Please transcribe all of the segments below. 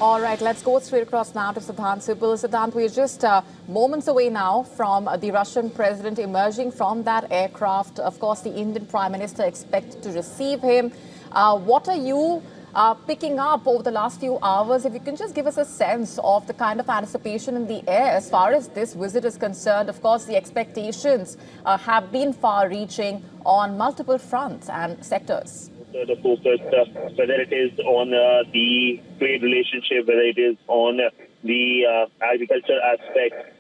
All right, let's go straight across now to Siddhant Sibal. Siddhant, we're just moments away now from the Russian president emerging from that aircraft. Of course, the Indian Prime Minister expected to receive him. What are you picking up over the last few hours? If you can just give us a sense of the kind of anticipation in the air as far as this visit is concerned. Of course, the expectations have been far-reaching on multiple fronts and sectors. The focus, whether it is on the trade relationship, whether it is on the agriculture aspect.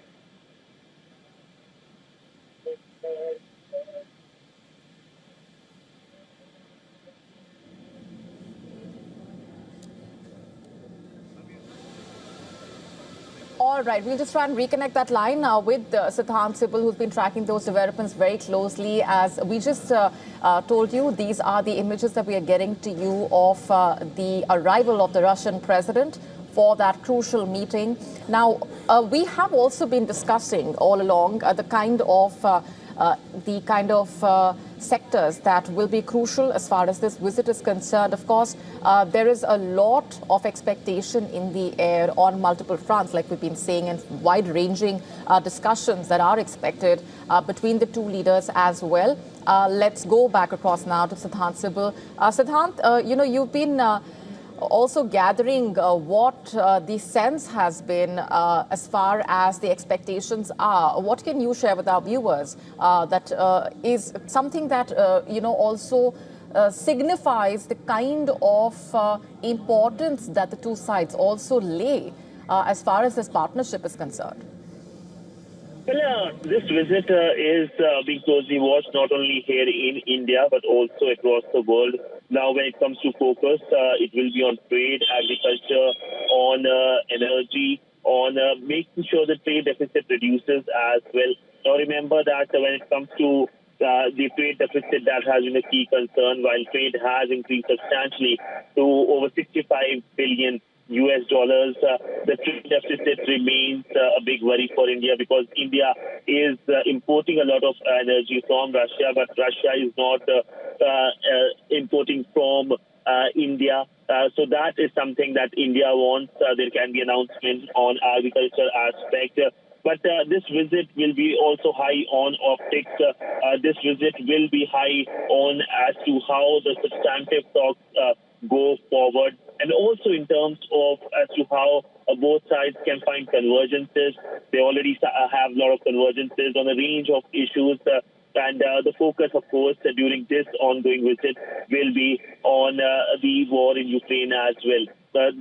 All right, we'll just try and reconnect that line now with Siddhant Sibal, who's been tracking those developments very closely. As we just told you, these are the images that we are getting to you of the arrival of the Russian president for that crucial meeting. Now, we have also been discussing all along the kind of sectors that will be crucial as far as this visit is concerned. Of course, there is a lot of expectation in the air on multiple fronts, like we've been saying, and wide-ranging discussions that are expected between the two leaders as well. Let's go back across now to Siddhant Sibal. Siddhant, you've been also gathering what the sense has been as far as the expectations are. What can you share with our viewers that is something that, also signifies the kind of importance that the two sides also lay as far as this partnership is concerned? Well, this visit is being closely watched not only here in India but also across the world. Now, when it comes to focus, it will be on trade, agriculture, on energy, on making sure the trade deficit reduces as well. Now, remember that when it comes to the trade deficit, that has been a key concern. While trade has increased substantially to over 65 billion US dollars, the trade deficit remains a big worry for India, because India is importing a lot of energy from Russia, but Russia is not importing from India. So that is something that India wants. There can be announcements on agriculture aspect. But this visit will be also high on optics. This visit will be high on as to how the substantive talks go forward, and also in terms of as to how both sides can find convergences. They already have a lot of convergences on a range of issues. And the focus, of course, during this ongoing visit will be on the war in Ukraine as well.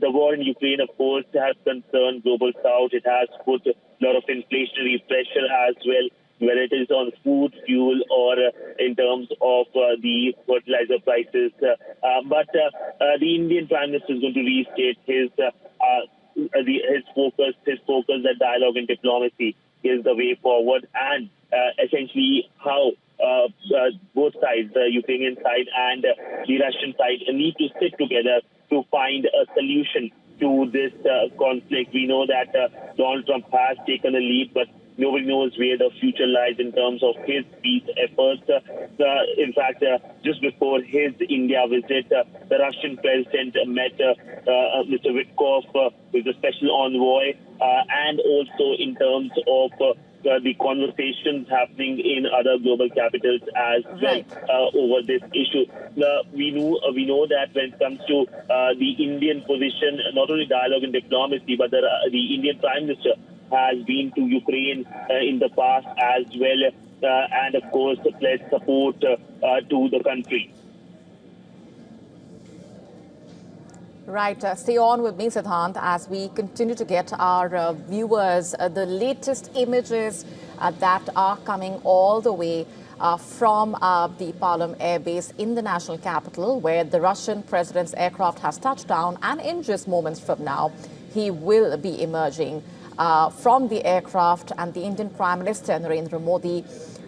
The war in Ukraine, of course, has concerned global south. It has put a lot of inflationary pressure as well, whether it is on food, fuel, or in terms of the fertilizer prices. But the Indian Prime Minister is going to restate his focus that dialogue and diplomacy is the way forward, and essentially how both sides, the Ukrainian side and the Russian side, need to sit together to find a solution to this conflict. We know that Donald Trump has taken a lead, but nobody knows where the future lies in terms of his peace efforts. In fact, just before his India visit, the Russian president met Mr. Witkoff, who is a special envoy, and also in terms of the conversations happening in other global capitals as well over this issue. We know that when it comes to the Indian position, not only dialogue and diplomacy, but the Indian Prime Minister has been to Ukraine in the past as well, and of course pledged support to the country. Right. Stay on with me, Siddhant, as we continue to get our viewers the latest images that are coming all the way from the Palam Air Base in the national capital, where the Russian president's aircraft has touched down, and in just moments from now, he will be emerging from the aircraft, and the Indian Prime Minister Narendra Modi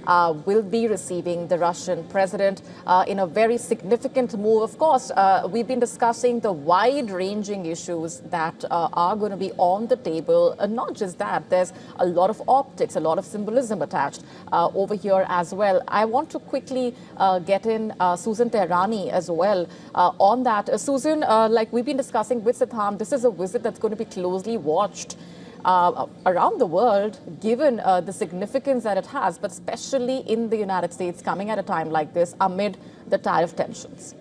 will be receiving the Russian president in a very significant move. Of course, we've been discussing the wide-ranging issues that are going to be on the table. Not just that, there's a lot of optics, a lot of symbolism attached over here as well. I want to quickly get in Susan Tehrani as well on that. Susan, like we've been discussing with Siddhant, this is a visit that's going to be closely watched around the world, given the significance that it has, but especially in the United States, coming at a time like this amid the tariff tensions.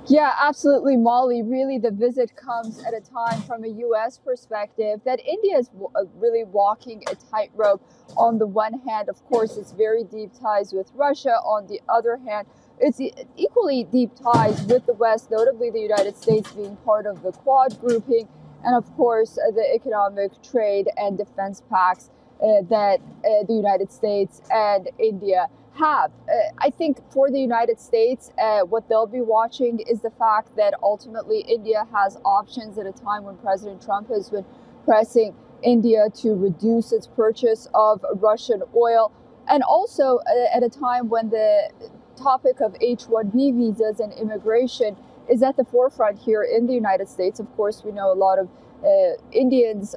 Yeah, absolutely, Molly. Really, the visit comes at a time from a U.S. perspective that India is really walking a tightrope. On the one hand, of course, it's very deep ties with Russia. On the other hand, it's equally deep ties with the West, notably the United States being part of the Quad grouping, and of course, the economic, trade, and defense pacts that the United States and India have. I think for the United States, what they'll be watching is the fact that ultimately India has options at a time when President Trump has been pressing India to reduce its purchase of Russian oil, and also at a time when the topic of H-1B visas and immigration is at the forefront here in the United States. Of course, we know a lot of Indians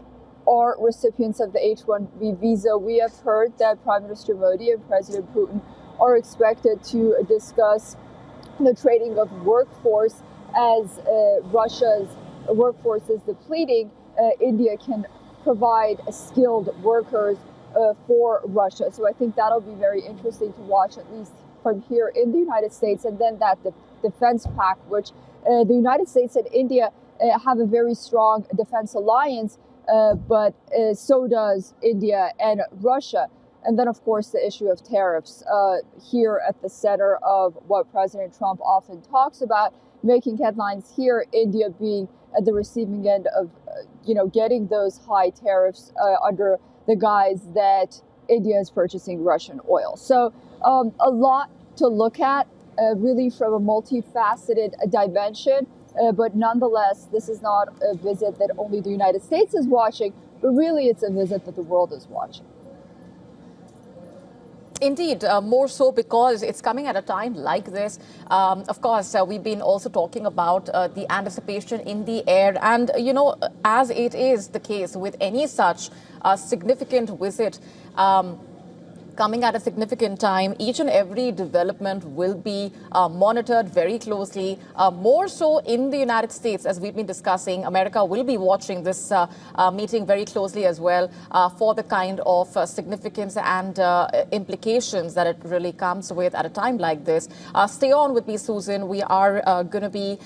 are recipients of the H-1B visa. We have heard that Prime Minister Modi and President Putin are expected to discuss the trading of workforce as Russia's workforce is depleting. India can provide skilled workers for Russia. So I think that'll be very interesting to watch, at least from here in the United States. And then that defense pact, which the United States and India have a very strong defense alliance, but so does India and Russia. And then, of course, the issue of tariffs here at the center of what President Trump often talks about, making headlines here, India being at the receiving end of, getting those high tariffs under the guise that India is purchasing Russian oil. So a lot to look at, really from a multifaceted dimension. But nonetheless, this is not a visit that only the United States is watching, but really it's a visit that the world is watching. Indeed, more so because it's coming at a time like this. Of course, we've been also talking about the anticipation in the air. And, as it is the case with any such significant visit, coming at a significant time, each and every development will be monitored very closely, more so in the United States, as we've been discussing. America will be watching this meeting very closely as well for the kind of significance and implications that it really comes with at a time like this. Stay on with me, Susan. We are going to be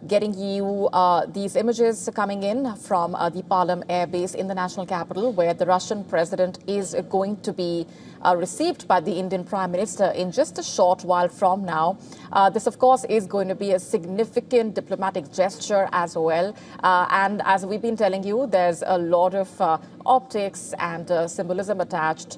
getting you these images coming in from the Palam Air Base in the national capital, where the Russian president is going to be received by the Indian Prime Minister in just a short while from now. This, of course, is going to be a significant diplomatic gesture as well. And as we've been telling you, there's a lot of optics and symbolism attached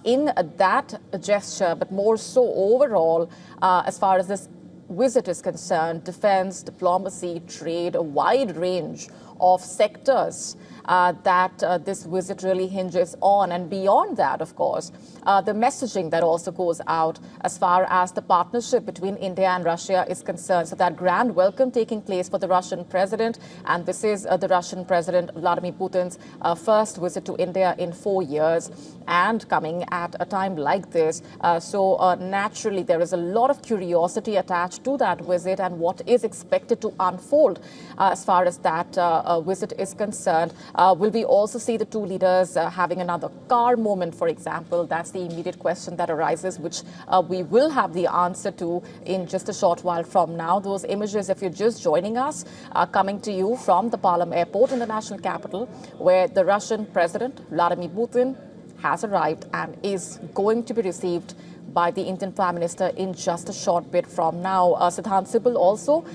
in that gesture, but more so overall, as far as this visit is concerned, defense, diplomacy, trade, a wide range of sectors that this visit really hinges on. And beyond that, of course, the messaging that also goes out as far as the partnership between India and Russia is concerned. So that grand welcome taking place for the Russian president. And this is the Russian President Vladimir Putin's first visit to India in 4 years, and coming at a time like this. So naturally, there is a lot of curiosity attached to that visit and what is expected to unfold as far as that visit is concerned. Will we also see the two leaders having another car moment, for example? That's the immediate question that arises, which we will have the answer to in just a short while from now. Those images, if you're just joining us, are coming to you from the Palam airport in the national capital, where the Russian President Vladimir Putin has arrived and is going to be received by the Indian Prime Minister in just a short bit from now. Siddhant Sibal also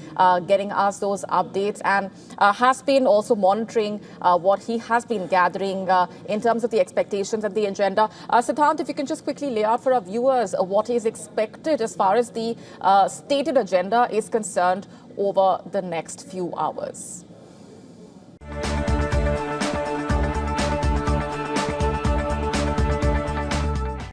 getting us those updates and has been also monitoring what he has been gathering in terms of the expectations and the agenda. Siddhant, if you can just quickly lay out for our viewers what is expected as far as the stated agenda is concerned over the next few hours.